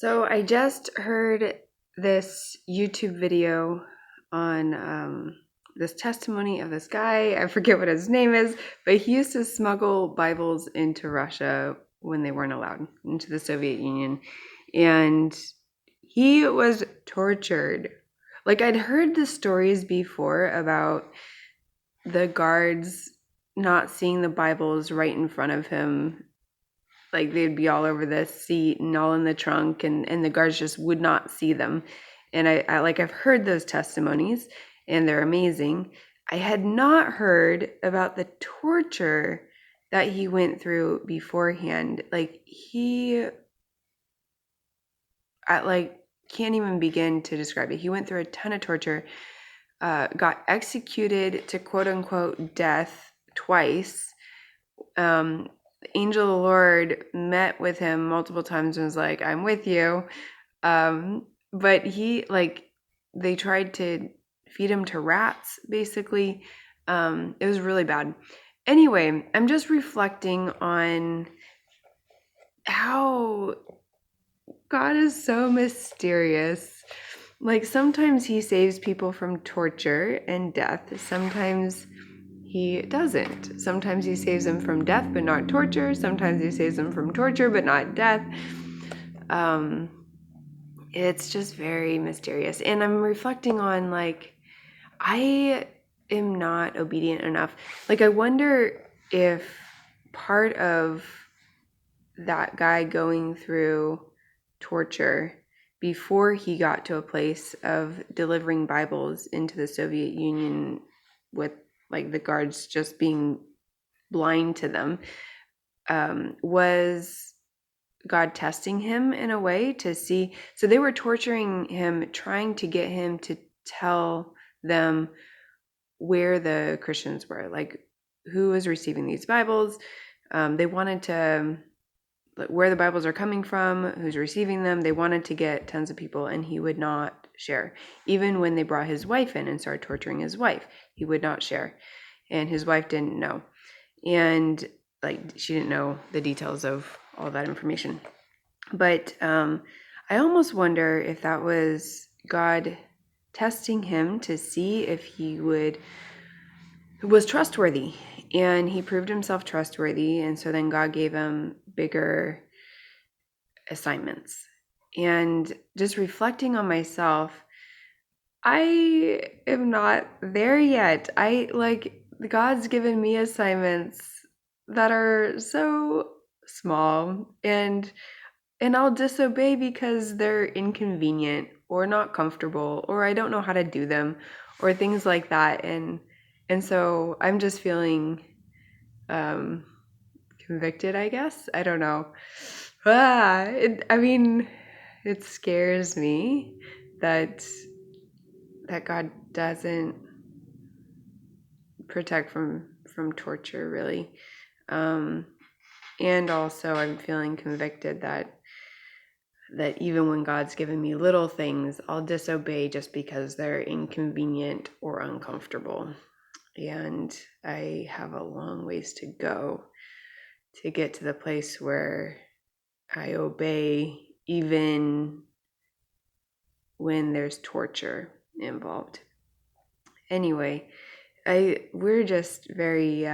So I just heard this YouTube video on this testimony of this guy. I forget what his name is, but he used to smuggle Bibles into Russia when they weren't allowed, into the Soviet Union. And he was tortured. Like, I'd heard the stories before about the guards not seeing the Bibles right in front of him. Like, they'd be all over the seat and all in the trunk, and the guards just would not see them. And I've heard those testimonies, and they're amazing. I had not heard about the torture that he went through beforehand. I can't even begin to describe it. He went through a ton of torture, got executed to quote unquote death twice. The angel of the Lord met with him multiple times and was like, I'm with you. But they tried to feed him to rats, basically. It was really bad. Anyway, I'm just reflecting on how God is so mysterious. Like, sometimes he saves people from torture and death. Sometimes he doesn't. Sometimes he saves them from death but not torture. Sometimes he saves them from torture but not death. It's just very mysterious. And I'm reflecting on, I am not obedient enough. I wonder if part of that guy going through torture before he got to a place of delivering Bibles into the Soviet Union with the guards just being blind to them, was God testing him in a way to see. So they were torturing him, trying to get him to tell them where the Christians were, like who was receiving these Bibles. They wanted to, where the Bibles are coming from, who's receiving them. They wanted to get tons of people, and he would not share. Even when they brought his wife in and started torturing his wife, he would not share. And his wife didn't know. And she didn't know the details of all that information. But I almost wonder if that was God testing him to see if he was trustworthy. And he proved himself trustworthy. And so then God gave him bigger assignments. And just reflecting on myself, I am not there yet. God's given me assignments that are so small, and I'll disobey because they're inconvenient or not comfortable, or I don't know how to do them, or things like that. And so I'm just feeling convicted, I guess. I don't know. It scares me that God doesn't protect from torture, really. And also I'm feeling convicted that even when God's given me little things, I'll disobey just because they're inconvenient or uncomfortable. And I have a long ways to go to get to the place where I obey even when there's torture involved. Anyway, we're just very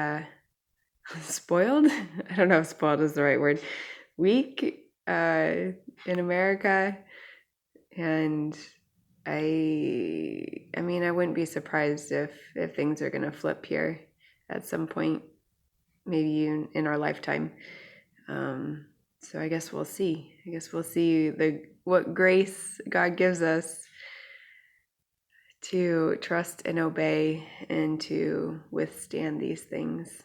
spoiled. I don't know if spoiled is the right word. Weak in America, and I wouldn't be surprised if things are going to flip here at some point, maybe in our lifetime. So I guess we'll see. What grace God gives us to trust and obey and to withstand these things.